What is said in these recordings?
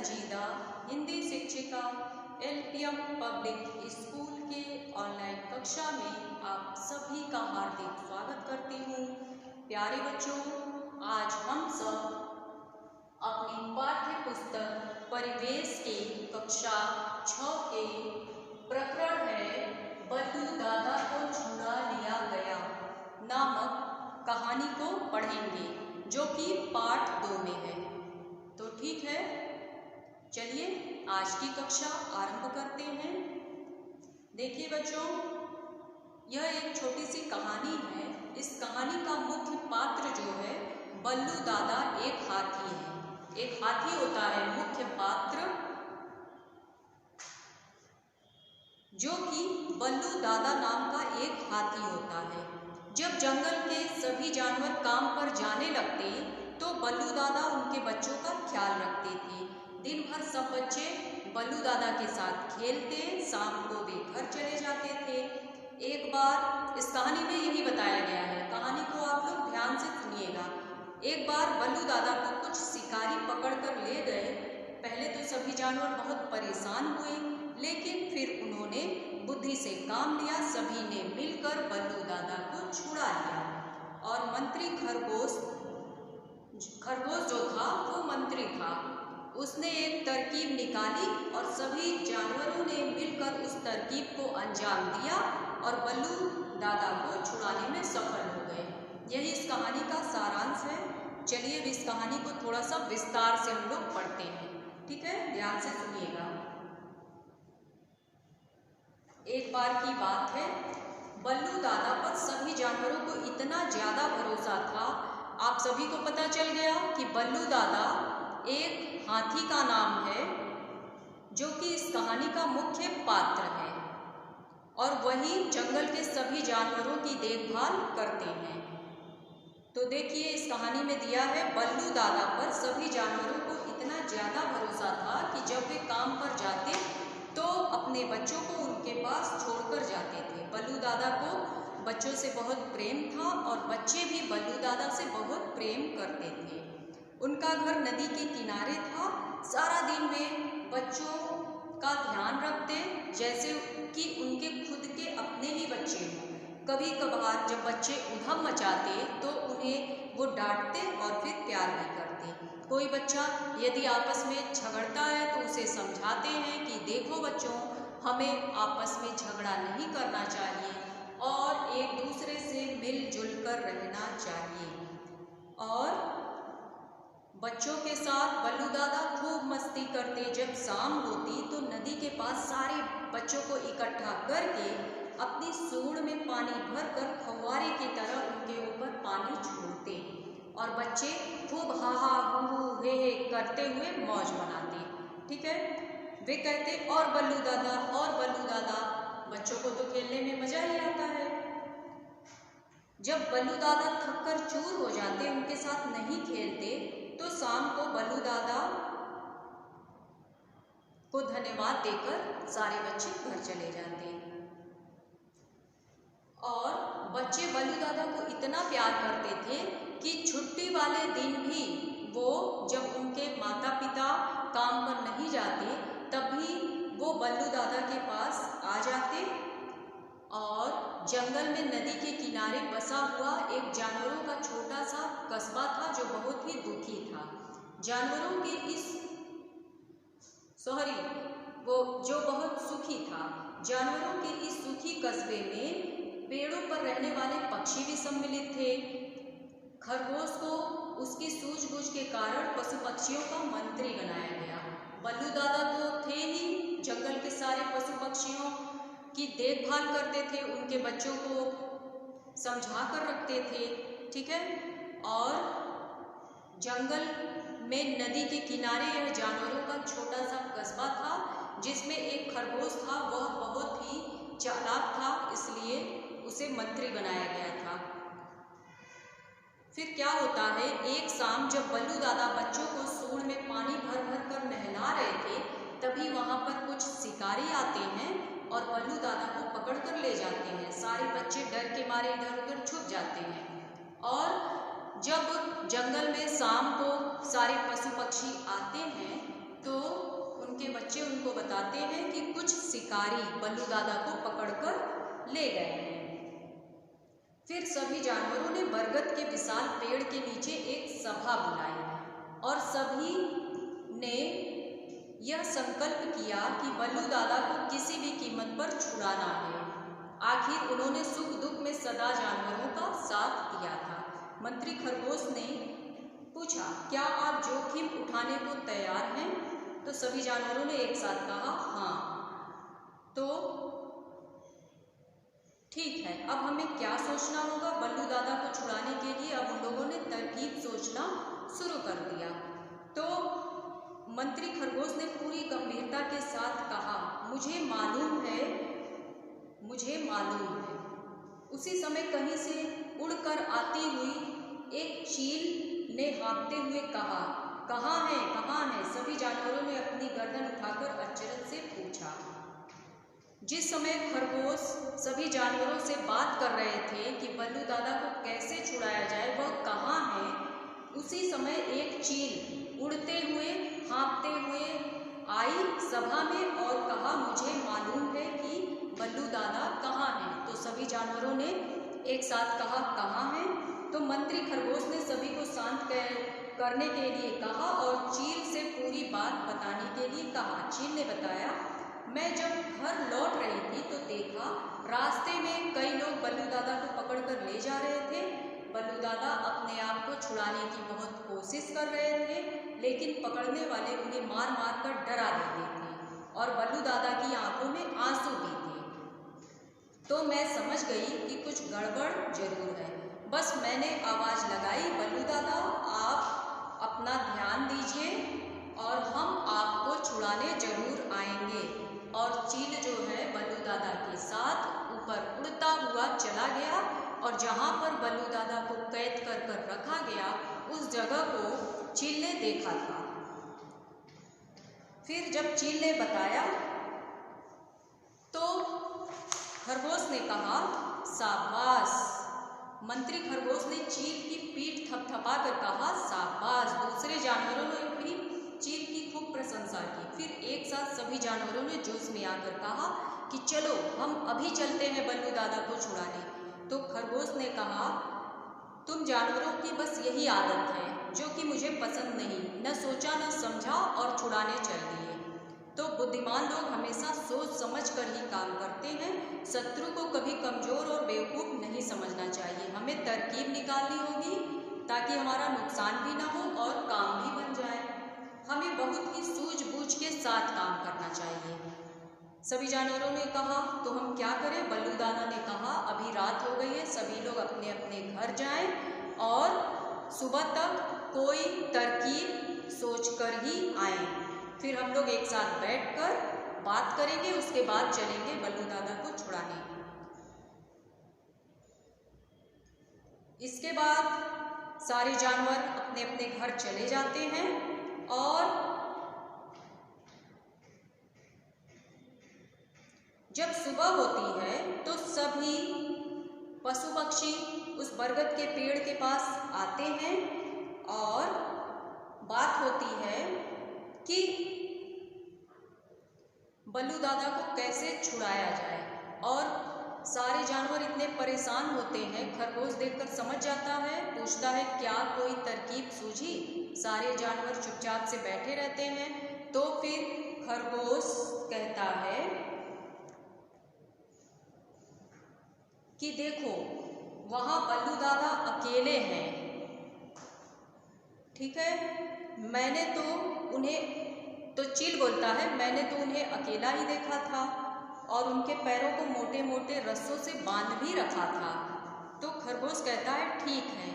संजीदा हिंदी शिक्षिका LPM public school के ऑनलाइन कक्षा में आप सभी का हार्दिक स्वागत करती हूँ। प्यारे बच्चों, आज हम सब अपनी पाठ्य पुस्तक परिवेश के कक्षा 6 के प्रकरण है बल्लू दादा को छुड़ा लिया गया नामक कहानी को पढ़ेंगे, जो कि पाठ 2 में है। तो ठीक है, चलिए आज की कक्षा आरंभ करते हैं। देखिए बच्चों, यह एक छोटी सी कहानी है। इस कहानी का मुख्य पात्र जो है बल्लू दादा एक हाथी है। एक हाथी होता है मुख्य पात्र, जो कि बल्लू दादा नाम का एक हाथी होता है। जब जंगल के सभी जानवर काम पर जाने लगते तो बल्लू दादा उनके बच्चों का ख्याल रखते थे। दिन भर सब बच्चे बल्लू दादा के साथ खेलते, शाम को वे घर चले जाते थे। एक बार इस कहानी में यही बताया गया है, कहानी को आप लोग ध्यान से सुनिएगा। एक बार बल्लू दादा को कुछ शिकारी पकड़कर ले गए। पहले तो सभी जानवर बहुत परेशान हुए, लेकिन फिर उन्होंने बुद्धि से काम लिया। सभी ने मिलकर बल्लू दादा को छुड़ा लिया और मंत्री खरगोश जो था वो मंत्री था, उसने एक तरकीब निकाली और सभी जानवरों ने मिलकर उस तरकीब को अंजाम दिया और बल्लू दादा को छुड़ाने में सफल हो गए। यही इस कहानी का सारांश है। चलिए इस कहानी को थोड़ा सा विस्तार से हम लोग पढ़ते हैं, ठीक है? ध्यान से सुनिएगा। एक बार की बात है, बल्लू दादा पर सभी जानवरों को इतना ज्यादा भरोसा था। आप सभी को पता चल गया कि बल्लू दादा एक हाथी का नाम है, जो कि इस कहानी का मुख्य पात्र है और वही जंगल के सभी जानवरों की देखभाल करते हैं। तो देखिए इस कहानी में दिया है, बल्लू दादा पर सभी जानवरों को इतना ज्यादा भरोसा था कि जब वे काम पर जाते तो अपने बच्चों को उनके पास छोड़कर जाते थे। बल्लू दादा को बच्चों से बहुत प्रेम था और बच्चे भी बल्लू दादा से बहुत प्रेम करते थे। उनका घर नदी के किनारे था। सारा दिन वे बच्चों का ध्यान रखते जैसे कि उनके खुद के अपने ही बच्चे हों। कभी कभार जब बच्चे उधम मचाते तो उन्हें वो डांटते और फिर प्यार भी करते। कोई बच्चा यदि आपस में झगड़ता है तो उसे समझाते हैं कि देखो बच्चों, हमें आपस में झगड़ा नहीं करना चाहिए और एक दूसरे से मिलजुल कर रहना चाहिए। और बच्चों के साथ बल्लू दादा खूब मस्ती करते। जब शाम होती तो नदी के पास सारे बच्चों को इकट्ठा करके अपनी सूंड में पानी भरकर फव्वारे की तरह उनके ऊपर पानी छोड़ते और बच्चे खूब हा हा हू हे हे करते हुए मौज मनाते। ठीक है, वे कहते और बल्लू दादा और बल्लू दादा। बच्चों को तो खेलने में मजा ही आता है। जब बल्लू दादा थककर चूर हो जाते, उनके साथ नहीं खेलते, तो शाम को बल्लू दादा को धन्यवाद देकर सारे बच्चे घर चले जाते और बच्चे बल्लू दादा को इतना प्यार करते थे कि छुट्टी वाले दिन भी वो, जब उनके माता पिता काम पर नहीं जाते, तभी वो बल्लू दादा के पास आ जाते और जंगल में नदी के किनारे बसा हुआ एक जानवरों का छोटा सा कस्बा था जो बहुत ही दुखी था। जानवरों के इस वो जो बहुत सुखी था। जानवरों के इस सुखी कस्बे में पेड़ों पर रहने वाले पक्षी भी सम्मिलित थे। खरगोश को उसकी सूझबूझ के कारण पशु पक्षियों का मंत्री बनाया गया। बल्लू दादा तो थे ही, जंगल के सारे पशु पक्षियों की देखभाल करते थे, उनके बच्चों को समझा कर रखते थे। ठीक है, और जंगल में नदी के किनारे यह जानवरों का छोटा सा कस्बा था, जिसमें एक खरगोश था। वह बहुत ही चालाक था, इसलिए उसे मंत्री बनाया गया था। फिर क्या होता है, एक शाम जब बल्लू दादा बच्चों को सूंड में पानी भर भर कर नहला रहे थे, तभी वहां पर कुछ शिकारी आते हैं और बल्लू दादा को पकड़ कर ले जाते हैं। सारे बच्चे डर के मारे इधर उधर छुप जाते हैं और जब जंगल में शाम को सारे पशु पक्षी आते हैं तो उनके बच्चे उनको बताते हैं कि कुछ शिकारी बल्लू दादा को पकड़कर ले गए हैं। फिर सभी जानवरों ने बरगद के विशाल पेड़ के नीचे एक सभा बुलाई और सभी ने यह संकल्प किया कि बल्लू दादा को किसी भी कीमत पर छुड़ाना है। आखिर उन्होंने सुख दुख में सदा जानवरों का साथ दिया था। मंत्री खरगोश ने पूछा, क्या आप जोखिम उठाने को तैयार हैं? तो सभी जानवरों ने एक साथ कहा हाँ। तो ठीक है, अब हमें क्या सोचना होगा बल्लू दादा को छुड़ाने के लिए? अब उन लोगों ने तरकीब सोचना शुरू कर दिया। तो मंत्री खरगोश ने पूरी गंभीरता के साथ कहा, मुझे मालूम है। उसी समय कहीं से उड़कर आती हुई एक चील ने हाँफते हुए कहा, कहाँ है? सभी जानवरों ने अपनी गर्दन उठाकर अचरज से पूछा। जिस समय खरगोश सभी जानवरों से बात कर रहे थे कि बल्लू दादा को कैसे छुड़ाया जाए, वह कहाँ है, उसी समय एक चील उड़ते हुए हाँफते हुए आई सभा में और कहा, मुझे मालूम है कि बल्लू दादा कहाँ है। तो सभी जानवरों ने एक साथ कहा कहाँ है। तो मंत्री खरगोश ने सभी को शांत करने के लिए कहा और चील से पूरी बात बताने के लिए कहा। चील ने बताया, मैं जब घर लौट रही थी तो देखा रास्ते में कई लोग बल्लू दादा को पकड़कर ले जा रहे थे। बल्लू दादा अपने आप को छुड़ाने की बहुत कोशिश कर रहे थे, लेकिन पकड़ने वाले उन्हें मार मार कर डरा देते थे और बल्लू दादा की आंखों में आंसू भी थे। तो मैं समझ गई कि कुछ गड़बड़ जरूर है। बस मैंने आवाज़ लगाई, बल्लू दादा आप अपना ध्यान दीजिए और हम आपको छुड़ाने जरूर आएंगे। और चील जो है बल्लू दादा के साथ ऊपर उड़ता हुआ चला गया और जहाँ पर बल्लू दादा को कैद कर कर रखा गया उस जगह को चील ने देखा था। फिर जब चील ने बताया तो खरगोश ने कहा, शाबाश। मंत्री खरगोश ने चील की पीठ थपथपा कर कहा, शाबाश। दूसरे जानवरों ने भी चील की खूब प्रशंसा की। फिर एक साथ सभी जानवरों ने जोश में आकर कहा कि चलो हम अभी चलते हैं बल्लू दादा को छुड़ाने। तो खरगोश ने कहा, तुम जानवरों की बस यही आदत है जो कि मुझे पसंद नहीं, न सोचा न समझा और छुड़ाने चल दिए। तो बुद्धिमान लोग हमेशा सोच समझ कर ही काम करते हैं। शत्रु को कभी कमजोर और बेवकूफ़ नहीं समझना चाहिए। हमें तरकीब निकालनी होगी ताकि हमारा नुकसान भी ना हो और काम भी बन जाए। हमें बहुत ही सूझबूझ के साथ काम करना चाहिए। सभी जानवरों ने कहा, तो हम क्या करें? बल्लू दादा ने कहा, अभी रात हो गई है, सभी लोग अपने अपने घर जाएं और सुबह तक कोई तरकीब सोचकर ही आएं। फिर हम लोग एक साथ बैठकर बात करेंगे, उसके बाद चलेंगे बल्लू दादा को छुड़ाने। इसके बाद सारे जानवर अपने अपने घर चले जाते हैं और जब सुबह होती है तो सभी पशु पक्षी उस बरगद के पेड़ के पास आते हैं और बात होती है कि बल्लू दादा को कैसे छुड़ाया जाए। और सारे जानवर इतने परेशान होते हैं, खरगोश देखकर समझ जाता है, पूछता है क्या कोई तरकीब सूझी? सारे जानवर चुपचाप से बैठे रहते हैं। तो फिर खरगोश कहता है कि देखो वहाँ बल्लू दादा अकेले हैं, ठीक है, मैंने तो उन्हें, तो चील बोलता है, मैंने तो उन्हें अकेला ही देखा था और उनके पैरों को मोटे मोटे रस्सों से बांध भी रखा था। तो खरगोश कहता है ठीक है।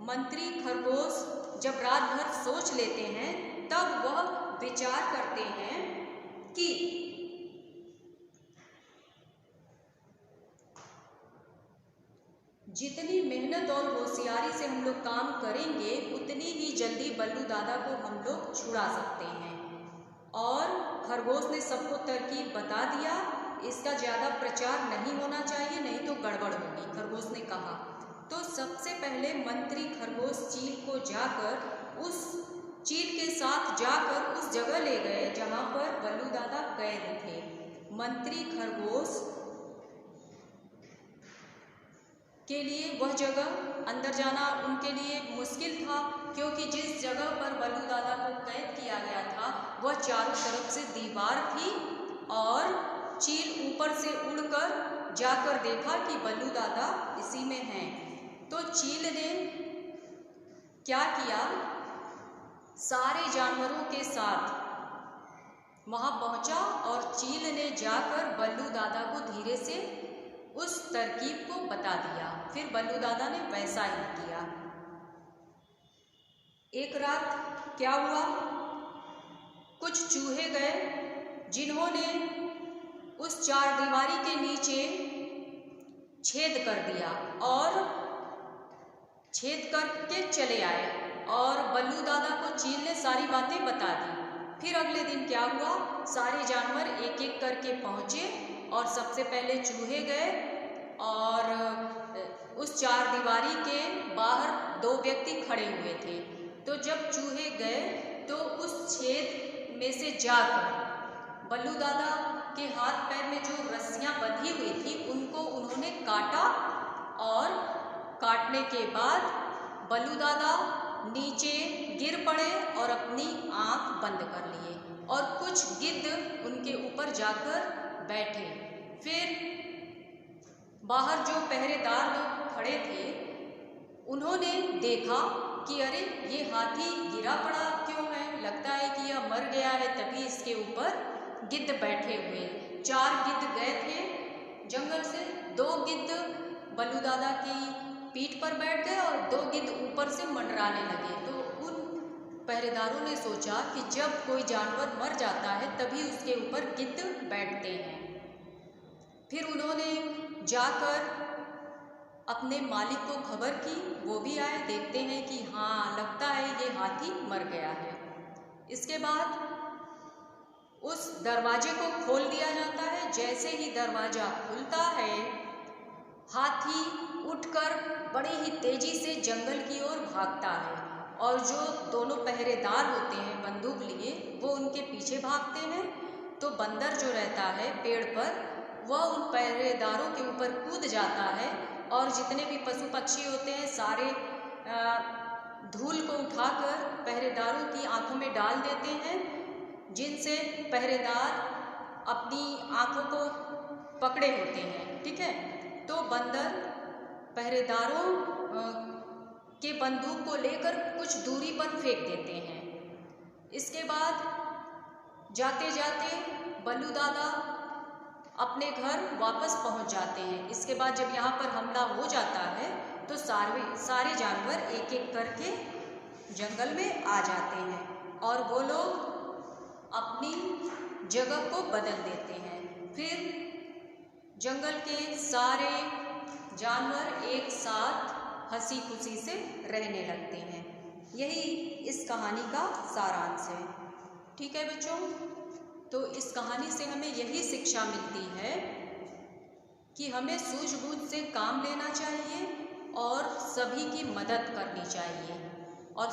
मंत्री खरगोश जब रात भर सोच लेते हैं तब वह विचार करते हैं कि जितनी मेहनत और होशियारी से हम लोग काम करेंगे उतनी ही जल्दी बल्लू दादा को हम लोग छुड़ा सकते हैं। और खरगोश ने सबको तरकीब बता दिया, इसका ज़्यादा प्रचार नहीं होना चाहिए, नहीं तो गड़बड़ होगी, खरगोश ने कहा। तो सबसे पहले मंत्री खरगोश चील को जाकर उस चील के साथ जाकर उस जगह ले गए जहां पर बल्लू दादा कैद थे। मंत्री खरगोश के लिए वह जगह अंदर जाना उनके लिए मुश्किल था, क्योंकि जिस जगह पर बल्लू दादा को कैद किया गया था वह चारों तरफ से दीवार थी और चील ऊपर से उड़कर जाकर देखा कि बल्लू दादा इसी में हैं। तो चील ने क्या किया, सारे जानवरों के साथ वहां पहुंचा और चील ने जाकर बल्लू दादा को धीरे से उस तरकीब को बता दिया। फिर बल्लू दादा ने वैसा ही किया। एक रात क्या हुआ, कुछ चूहे गए जिन्होंने उस चारदीवारी के नीचे छेद कर दिया और छेद करके चले आए और बल्लू दादा को चील ने सारी बातें बता दी। फिर अगले दिन क्या हुआ, सारे जानवर एक एक करके पहुंचे और सबसे पहले चूहे गए और उस चारदीवारी के बाहर 2 व्यक्ति खड़े हुए थे। तो जब चूहे गए तो उस छेद में से जाकर बल्लू दादा के हाथ पैर में जो रस्सियां बंधी हुई थी उनको उन्होंने काटा और काटने के बाद बल्लू दादा नीचे गिर पड़े और अपनी आंख बंद कर लिए और कुछ गिद्ध उनके ऊपर जाकर बैठे। फिर बाहर जो पहरेदार लोग खड़े थे उन्होंने देखा कि अरे ये हाथी गिरा पड़ा क्यों है, लगता है कि यह मर गया है, तभी इसके ऊपर गिद्ध बैठे हुए। 4 गिद्ध गए थे जंगल से, 2 गिद्ध बल्लू दादा की पीठ पर बैठ गए और 2 गिद्ध ऊपर से मंडराने लगे। तो उन पहरेदारों ने सोचा कि जब कोई जानवर मर जाता है तभी उसके ऊपर गिद्ध बैठते हैं। फिर उन्होंने जाकर अपने मालिक को खबर की, वो भी आए, देखते हैं कि हाँ लगता है ये हाथी मर गया है। इसके बाद उस दरवाजे को खोल दिया जाता है। जैसे ही दरवाजा खुलता है हाथी उठकर बड़ी ही तेजी से जंगल की ओर भागता है और जो दोनों पहरेदार होते हैं बंदूक लिए वो उनके पीछे भागते हैं। तो बंदर जो रहता है पेड़ पर वह उन पहरेदारों के ऊपर कूद जाता है और जितने भी पशु पक्षी होते हैं सारे धूल को उठाकर पहरेदारों की आंखों में डाल देते हैं, जिनसे पहरेदार अपनी आंखों को पकड़े होते हैं। ठीक है, तो बंदर पहरेदारों के बंदूक को लेकर कुछ दूरी पर फेंक देते हैं। इसके बाद जाते जाते बल्लू दादा अपने घर वापस पहुंच जाते हैं। इसके बाद जब यहाँ पर हमला हो जाता है तो सारे जानवर एक एक करके जंगल में आ जाते हैं और वो लोग अपनी जगह को बदल देते हैं। फिर जंगल के सारे जानवर एक साथ हंसी खुशी से रहने लगते हैं। यही इस कहानी का सारांश है। ठीक है बच्चों, तो इस कहानी से हमें यही शिक्षा मिलती है कि हमें सूझबूझ से काम लेना चाहिए और सभी की मदद करनी चाहिए और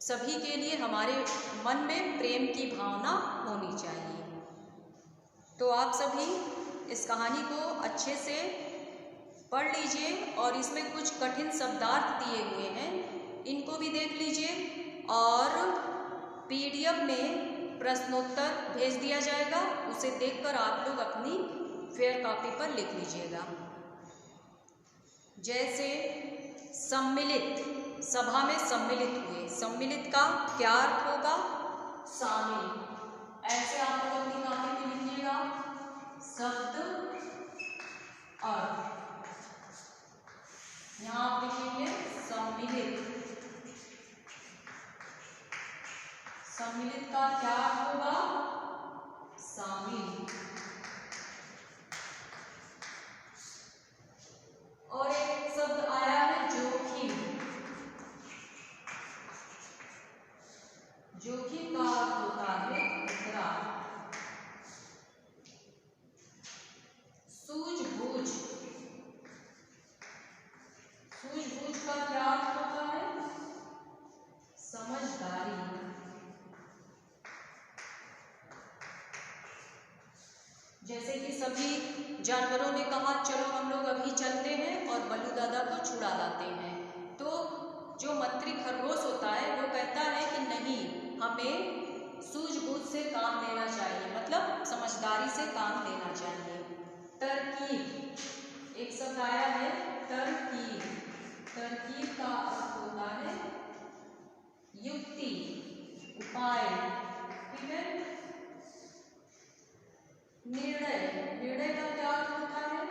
सभी के लिए हमारे मन में प्रेम की भावना होनी चाहिए। तो आप सभी इस कहानी को अच्छे से पढ़ लीजिए और इसमें कुछ कठिन शब्दार्थ दिए हुए हैं, इनको भी देख लीजिए और PDF में प्रश्नोत्तर भेज दिया जाएगा, उसे देखकर आप लोग अपनी फेयर कॉपी पर लिख लीजिएगा। जैसे सम्मिलित, सभा में सम्मिलित हुए, सम्मिलित का क्या अर्थ होगा? शामिल। ऐसे आप लोग अपनी कॉपी में लिखिएगा शब्द अर्थ। यहाँ आप लिखेंगे सम्मिलित। सम्मिलित का क्या अर्थ होगा? शामिल। और एक शब्द आया है जोखिम। जोखिम का अर्थ होता है खतरा। सूझबूझ, सूझबूझ का क्या अर्थ होता है? जैसे कि सभी जानवरों ने कहा चलो हम लोग अभी चलते हैं और बल्लू दादा को छुड़ा लाते हैं, तो जो मंत्री खरगोश होता है वो कहता है कि नहीं, हमें सूझबूझ से काम लेना चाहिए, मतलब समझदारी से काम लेना चाहिए। तरकीब, एक शब्द आया है तरकीब। तरकीब का अर्थ होता है युक्ति, उपाय, ठीक है। निर्णय, निर्णय का क्या अर्थ होता है?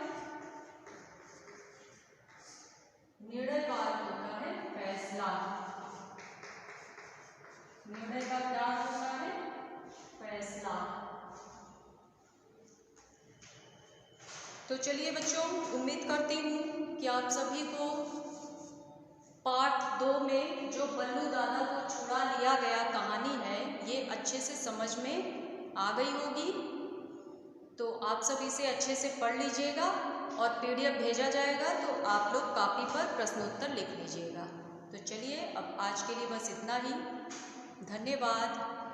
निर्णय का अर्थ होता है फैसला। निर्णय का क्या अर्थ होता है? फैसला। तो चलिए बच्चों, उम्मीद करती हूँ कि आप सभी को पार्ट 2 में जो बल्लू दादा को छुड़ा लिया गया कहानी है ये अच्छे से समझ में आ गई होगी। तो आप सब इसे अच्छे से पढ़ लीजिएगा और PDF भेजा जाएगा तो आप लोग कॉपी पर प्रश्नोत्तर लिख लीजिएगा। तो चलिए अब आज के लिए बस इतना ही। धन्यवाद।